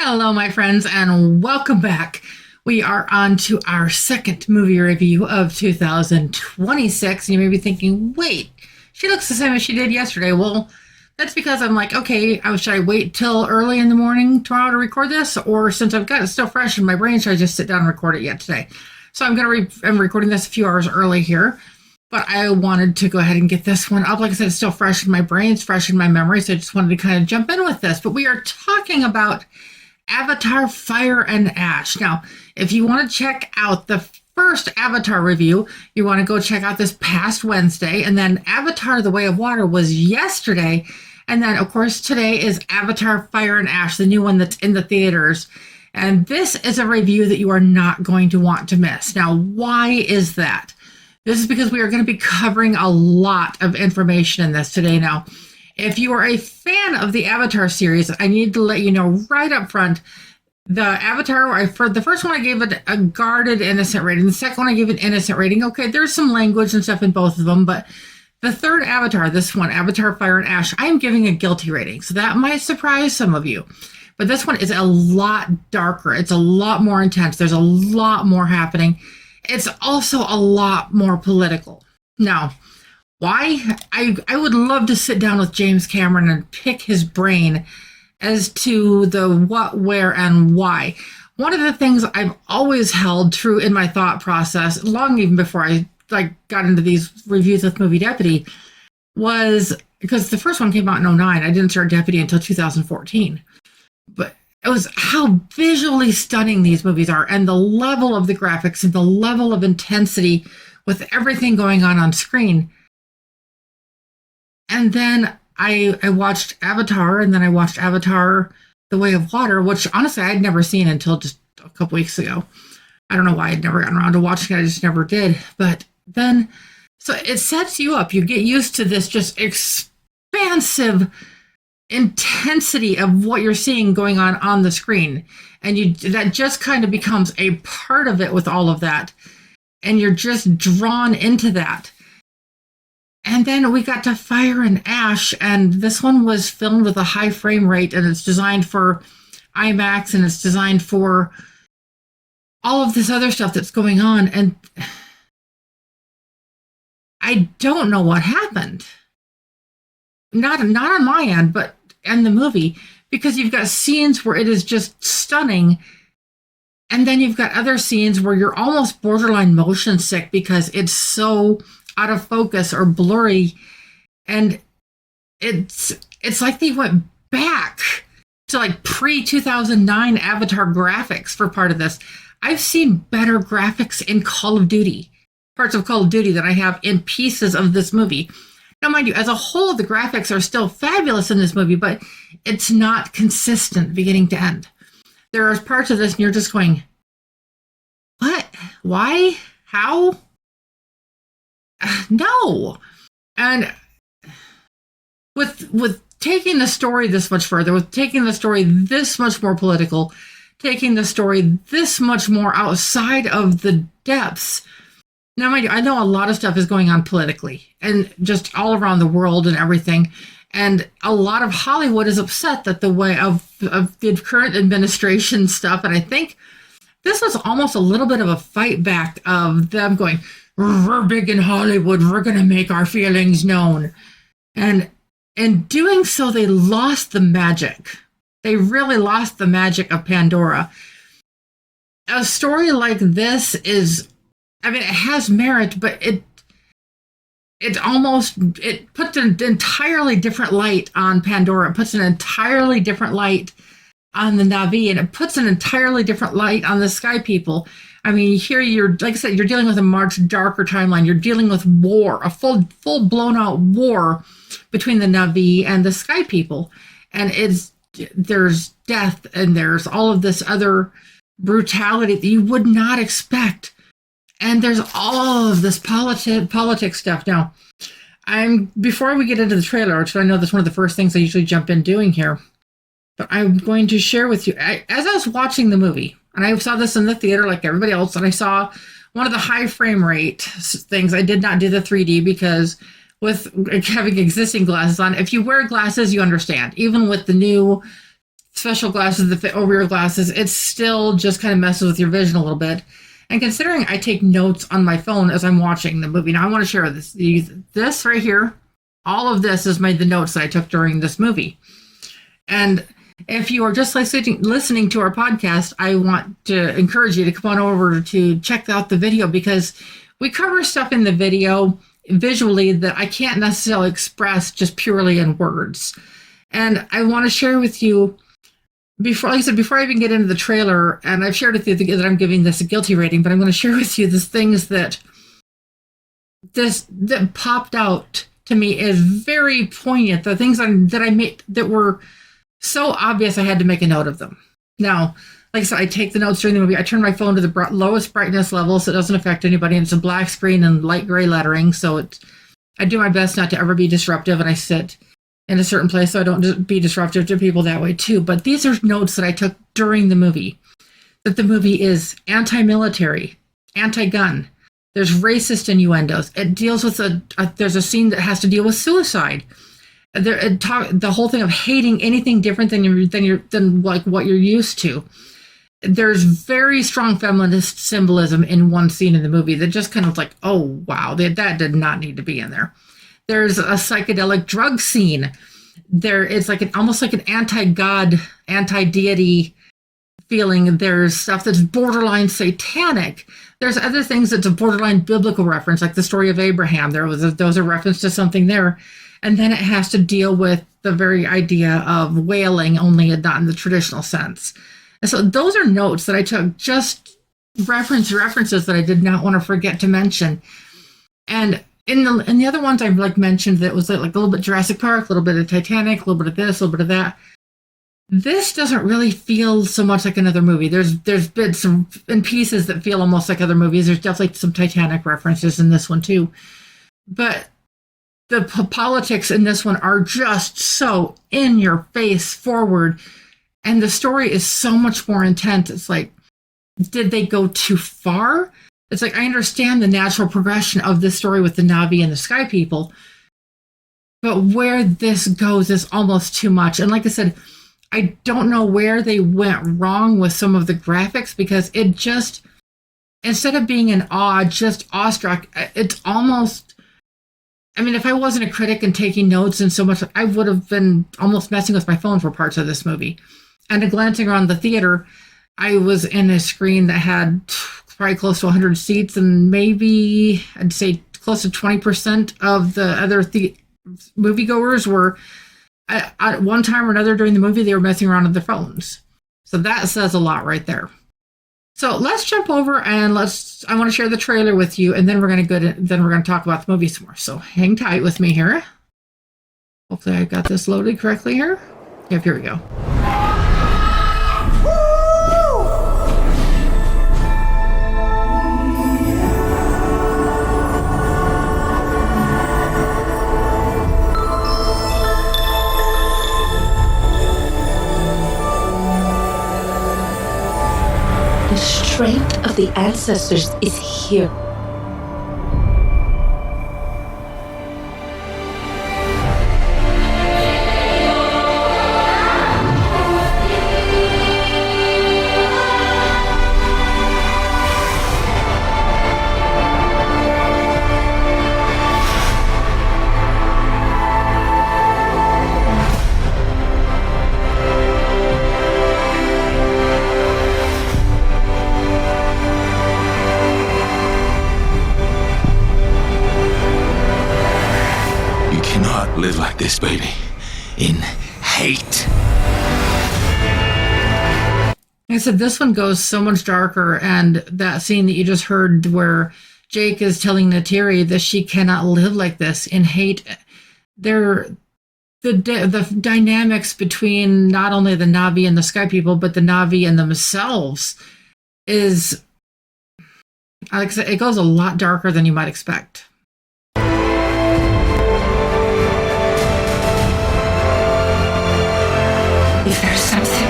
Hello, my friends, and welcome back. We are on to our second movie review of 2026. You may be thinking, wait, she looks the same as she did yesterday. Well, that's because I'm like, okay, should I wait till early in the morning tomorrow to record this? Or since I've got it still fresh in my brain, should I just sit down and record it yet today? So I'm recording this a few hours early here, but I wanted to go ahead and get this one up. Like I said, it's still fresh in my brain, it's fresh in my memory, so I just wanted to kind of jump in with this. But we are talking about Avatar Fire and Ash. Now, if you want to check out the first Avatar review, you want to go check out this past Wednesday, and then Avatar The Way of Water was yesterday, and then, of course, today is Avatar Fire and Ash, the new one that's in the theaters. And this is a review that you are not going to want to miss. Now, why is that? This is because we are going to be covering a lot of information in this today. Now, if you are a fan of the Avatar series, I need to let you know right up front, the Avatar, for the first one I gave it a guarded innocent rating. The second one I gave it innocent rating. Okay, there's some language and stuff in both of them, but the third Avatar, this one, Avatar Fire and Ash, I am giving a guilty rating. So that might surprise some of you. But this one is a lot darker. It's a lot more intense. There's a lot more happening. It's also a lot more political. Now, why? I would love to sit down with James Cameron and pick his brain as to the what, where, and why. One of the things I've always held true in my thought process, long even before I got into these reviews with Movie Deputy, was because the first one came out in 2009. I didn't start Deputy until 2014. But it was how visually stunning these movies are, and the level of the graphics and the level of intensity with everything going on screen. And then I watched Avatar, and then I watched Avatar The Way of Water, which honestly I'd never seen until just a couple weeks ago. I don't know why I'd never gotten around to watching it. I just never did. But then, so it sets you up. You get used to this just expansive intensity of what you're seeing going on the screen. And that just kind of becomes a part of it with all of that. And you're just drawn into that. And then we got to Fire and Ash, and this one was filmed with a high frame rate, and it's designed for IMAX, and it's designed for all of this other stuff that's going on. And I don't know what happened. Not on my end, but in the movie, because you've got scenes where it is just stunning, and then you've got other scenes where you're almost borderline motion sick because it's so out of focus or blurry, and it's like they went back to pre-2009 Avatar graphics for part of this. I've seen better graphics in Call of Duty, parts of Call of Duty, than I have in pieces of this movie. Now, mind you, as a whole, the graphics are still fabulous in this movie, but it's not consistent beginning to end. There are parts of this and you're just going, what? Why? How? No. And with taking the story this much further, with taking the story this much more political, taking the story this much more outside of the depths. Now, mind you, I know a lot of stuff is going on politically and just all around the world and everything. And a lot of Hollywood is upset that the way of the current administration stuff. And I think this was almost a little bit of a fight back of them going, we're big in Hollywood, we're going to make our feelings known. And in doing so, they lost the magic. They really lost the magic of Pandora. A story like this is, it has merit, but it puts an entirely different light on Pandora. It puts an entirely different light on the Navi, and it puts an entirely different light on the Sky People. Here like I said, you're dealing with a much darker timeline. You're dealing with war, a full blown out war between the Navi and the Sky People. And there's death, and there's all of this other brutality that you would not expect. And there's all of this politics stuff. Now, before we get into the trailer, which I know that's one of the first things I usually jump in doing here, but I'm going to share with you, as I was watching the movie, and I saw this in the theater like everybody else, and I saw one of the high frame rate things. I did not do the 3D because with having existing glasses on, if you wear glasses, you understand. Even with the new special glasses that fit over your glasses, it still just kind of messes with your vision a little bit. And considering I take notes on my phone as I'm watching the movie, now I want to share this. This right here, all of this is the notes that I took during this movie. And if you are just listening to our podcast, I want to encourage you to come on over to check out the video, because we cover stuff in the video visually that I can't necessarily express just purely in words. And I want to share with you, before I even get into the trailer, and I've shared with you that I'm giving this a guilty rating, but I'm going to share with you the things that popped out to me is very poignant. The things that I made that were so obvious, I had to make a note of them. Now, like I said, I take the notes during the movie. I turn my phone to the lowest brightness level so it doesn't affect anybody. And it's a black screen and light gray lettering. So I do my best not to ever be disruptive, and I sit in a certain place so I don't be disruptive to people that way too. But these are notes that I took during the movie. That the movie is anti-military, anti-gun. There's racist innuendos. It deals with there's a scene that has to deal with suicide. The whole thing of hating anything different than like what you're used to. There's very strong feminist symbolism in one scene in the movie that just kind of like, oh wow, that did not need to be in there. There's a psychedelic drug scene. It's like almost like an anti-god, anti-deity feeling. There's stuff that's borderline satanic. There's other things that's a borderline biblical reference, like the story of Abraham. There was a reference to something there. And then it has to deal with the very idea of whaling, only not in the traditional sense. And so those are notes that I took, just references that I did not want to forget to mention. And in the other ones I've like mentioned, that was like a little bit Jurassic Park, a little bit of Titanic, a little bit of this, a little bit of that. This doesn't really feel so much like another movie. There's bits and pieces that feel almost like other movies. There's definitely some Titanic references in this one too. But the politics in this one are just so in your face forward. And the story is so much more intense. It's like, did they go too far? It's like, I understand the natural progression of this story with the Navi and the Sky People, but where this goes is almost too much. And like I said, I don't know where they went wrong with some of the graphics, because it just, instead of being in awe, just awestruck, it's almost, I mean, if I wasn't a critic and taking notes and so much, I would have been almost messing with my phone for parts of this movie. And glancing around the theater, I was in a screen that had probably close to 100 seats, and maybe I'd say close to 20% of the other moviegoers were, at one time or another during the movie, they were messing around with their phones. So that says a lot right there. So let's jump over and I want to share the trailer with you, and then we're going to talk about the movie some more. So hang tight with me here. Hopefully I got this loaded correctly here. Yep, here we go. The strength of the ancestors is here. Live like this, baby. In hate. Like I said, this one goes so much darker, and that scene that you just heard where Jake is telling Neytiri that she cannot live like this in hate. The dynamics between not only the Navi and the Sky People, but the Navi and themselves is, like I said, it goes a lot darker than you might expect. If there's something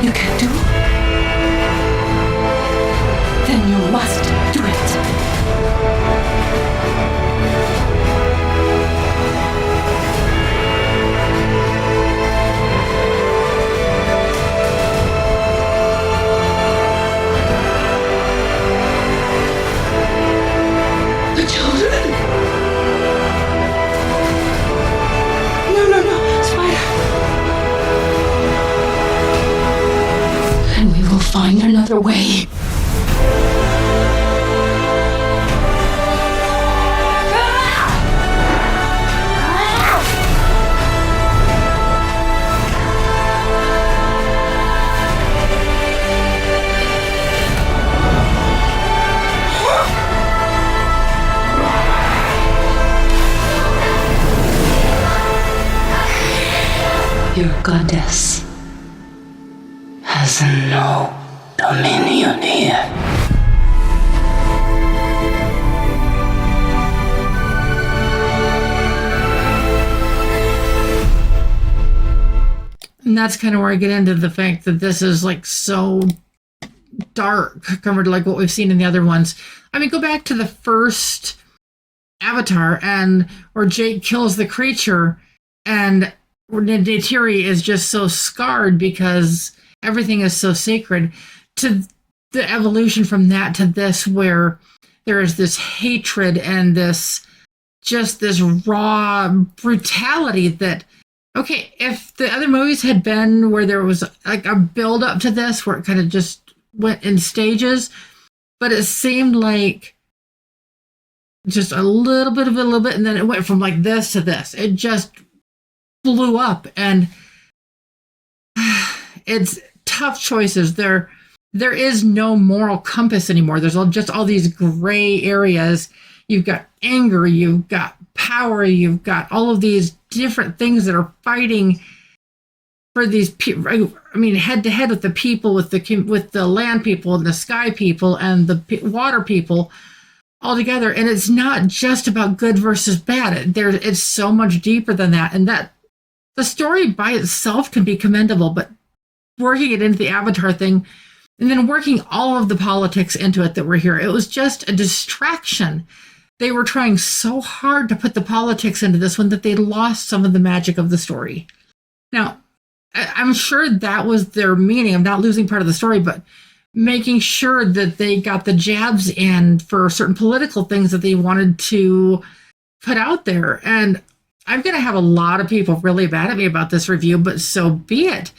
you can do, then you must do it. and we will find another way. Your goddess has no dominion here. And that's kind of where I get into the fact that this is like so dark compared to like what we've seen in the other ones. I mean, go back to the first Avatar and where Jake kills the creature and Neytiri is just so scarred because everything is so sacred, to the evolution from that to this where there is this hatred and this raw brutality that, okay, if the other movies had been where there was like a build up to this where it kind of just went in stages, but it seemed like just a little bit, and then it went from like this to this. It just blew up, and it's tough choices. There is no moral compass anymore. There's just all these gray areas. You've got anger, you've got power, you've got all of these different things that are fighting for these people. I mean, head to head with the people, with the land people and the sky people and the water people all together. And it's not just about good versus bad. It's so much deeper than that. And that the story by itself can be commendable, but working it into the Avatar thing and then working all of the politics into it that were here, it was just a distraction. They were trying so hard to put the politics into this one that they lost some of the magic of the story. Now, I'm sure that was their meaning of not losing part of the story, but making sure that they got the jabs in for certain political things that they wanted to put out there. And I'm going to have a lot of people really mad at me about this review, but so be it.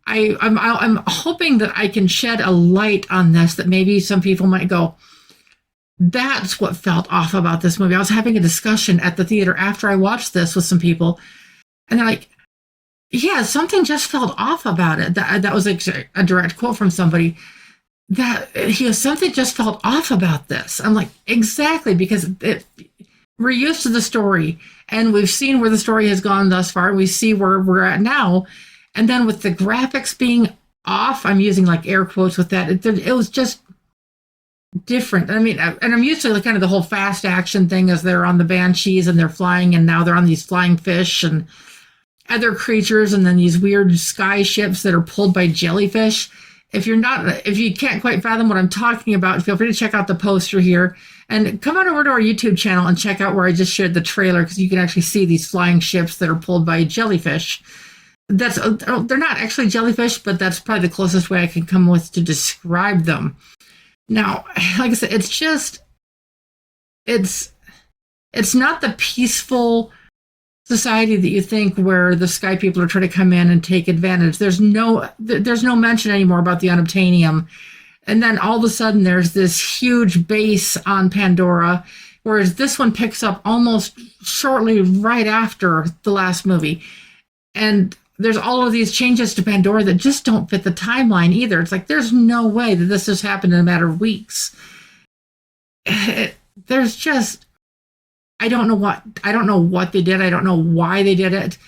I'm hoping that I can shed a light on this, that maybe some people might go, that's what felt off about this movie. I was having a discussion at the theater after I watched this with some people, and they're like, yeah, something just felt off about it. That was like a direct quote from somebody. Something just felt off about this. I'm like, exactly, because we're used to the story, and we've seen where the story has gone thus far, and we see where we're at now. And then with the graphics being off, I'm using like air quotes with that, it was just different. I mean, and I'm used to kind of the whole fast action thing as they're on the banshees and they're flying, and now they're on these flying fish and other creatures, and then these weird sky ships that are pulled by jellyfish. If you can't quite fathom what I'm talking about, feel free to check out the poster here and come on over to our YouTube channel and check out where I just shared the trailer, because you can actually see these flying ships that are pulled by jellyfish. They're not actually jellyfish, but that's probably the closest way I can come with to describe them. Now, like I said, it's not the peaceful society that you think, where the sky people are trying to come in and take advantage. There's no mention anymore about the unobtanium. And then all of a sudden there's this huge base on Pandora, whereas this one picks up almost shortly right after the last movie. And there's all of these changes to Pandora that just don't fit the timeline either. It's like, there's no way that this has happened in a matter of weeks. There's just, I don't know what they did. I don't know why they did it.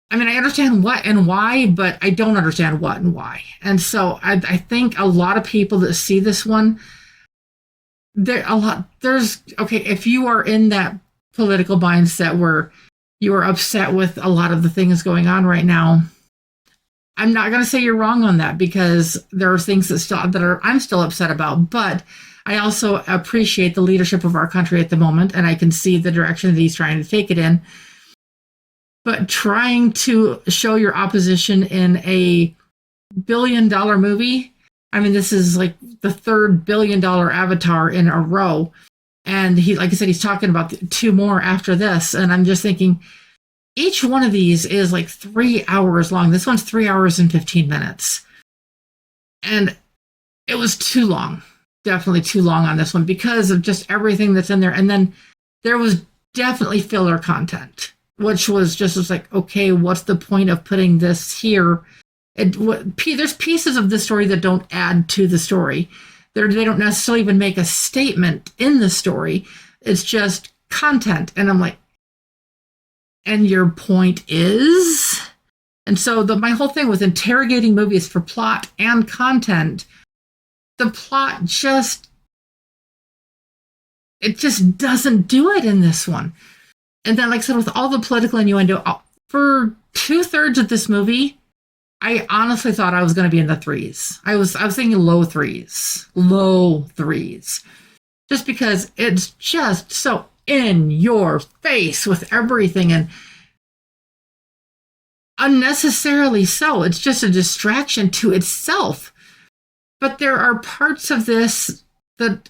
I mean, I understand what and why, but I don't understand what and why. And so I think a lot of people that see this one, if you are in that political mindset where you are upset with a lot of the things going on right now, I'm not going to say you're wrong on that, because there are things that I'm still upset about, but I also appreciate the leadership of our country at the moment, and I can see the direction that he's trying to take it in. But trying to show your opposition in a $1 billion movie, I mean, this is like the third $1 billion Avatar in a row. And like I said, he's talking about 2 more after this. And I'm just thinking, each one of these is like 3 hours long. This one's 3 hours and 15 minutes. And it was too long, definitely too long on this one because of just everything that's in there. And then there was definitely filler content, which was like, okay, what's the point of putting this here? There's pieces of the story that don't add to the story. They don't necessarily even make a statement in the story. It's just content. And I'm like, and your point is? And so my whole thing with interrogating movies for plot and content, the plot just doesn't do it in this one. And then, like I said, with all the political innuendo, for 2/3 of this movie, I honestly thought I was going to be in the threes. I was thinking low threes, just because it's just so in your face with everything and unnecessarily so. It's just a distraction to itself. But there are parts of this that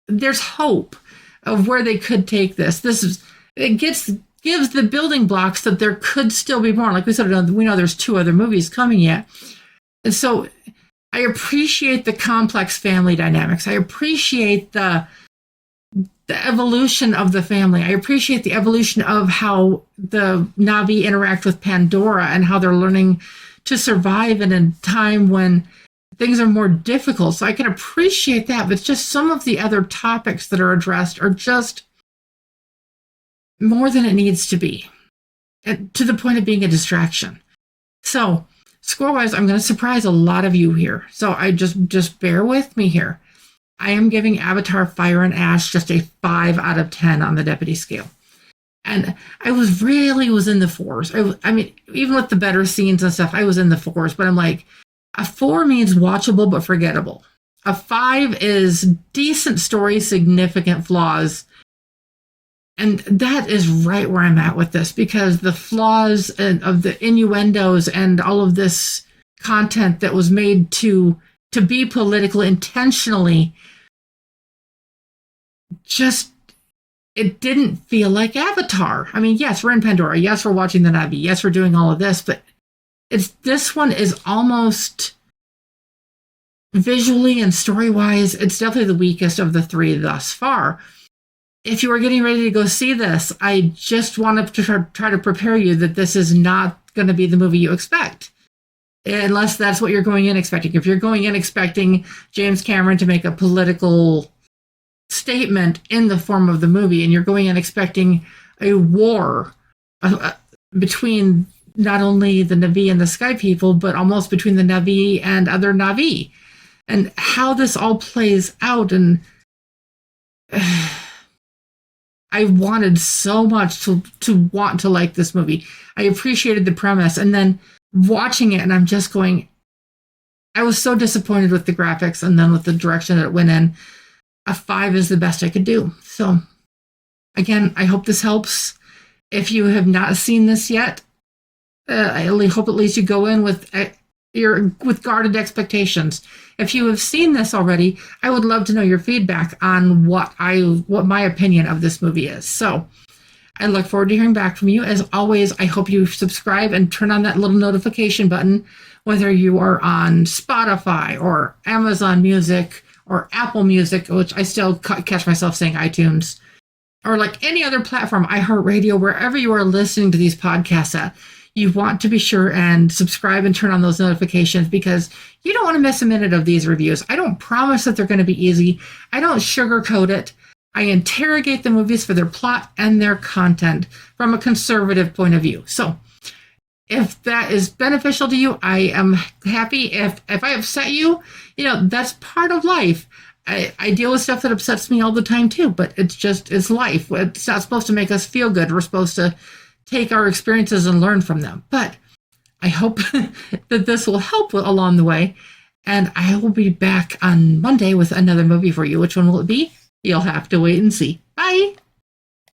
there's hope of where they could take this. It gives the building blocks that there could still be more. Like we said, we know there's 2 other movies coming yet. And so I appreciate the complex family dynamics. I appreciate the evolution of the family. I appreciate the evolution of how the Navi interact with Pandora and how they're learning to survive in a time when things are more difficult. So I can appreciate that, but just some of the other topics that are addressed are just more than it needs to be, to the point of being a distraction. So score-wise, I'm going to surprise a lot of you here. So I just bear with me here. I am giving Avatar Fire and Ash just a 5 out of 10 on the deputy scale. And I was in the 4s. I mean, even with the better scenes and stuff, I was in the 4s, but I'm like, a 4 means watchable but forgettable. A 5 is decent story, significant flaws. And that is right where I'm at with this, because the flaws of the innuendos and all of this content that was made to be political intentionally, it didn't feel like Avatar. I mean, yes, we're in Pandora. Yes, we're watching the Navi. Yes, we're doing all of this, but this one is almost visually and story-wise, it's definitely the weakest of the 3 thus far. If you are getting ready to go see this, I just want to try to prepare you that this is not going to be the movie you expect. Unless that's what you're going in expecting. If you're going in expecting James Cameron to make a political statement in the form of the movie, and you're going in expecting a war between not only the Navi and the Sky People, but almost between the Navi and other Navi, and how this all plays out. And I wanted so much to want to like this movie. I appreciated the premise, and then watching it, and I'm just going, I was so disappointed with the graphics and then with the direction that it went in. A 5 is the best I could do. So again, I hope this helps. If you have not seen this yet, I hope at least you go in with guarded expectations. If you have seen this already, I would love to know your feedback on what my opinion of this movie is. So I look forward to hearing back from you. As always, I hope you subscribe and turn on that little notification button, whether you are on Spotify or Amazon Music or Apple Music, which I still catch myself saying iTunes, or like any other platform, iHeartRadio, wherever you are listening to these podcasts at. You want to be sure and subscribe and turn on those notifications, because you don't want to miss a minute of these reviews. I don't promise that they're going to be easy. I don't sugarcoat it. I interrogate the movies for their plot and their content from a conservative point of view. So if that is beneficial to you, I am happy. If I upset you, that's part of life. I deal with stuff that upsets me all the time too, but it's life. It's not supposed to make us feel good. We're supposed to take our experiences and learn from them. But I hope that this will help along the way. And I will be back on Monday with another movie for you. Which one will it be? You'll have to wait and see. Bye.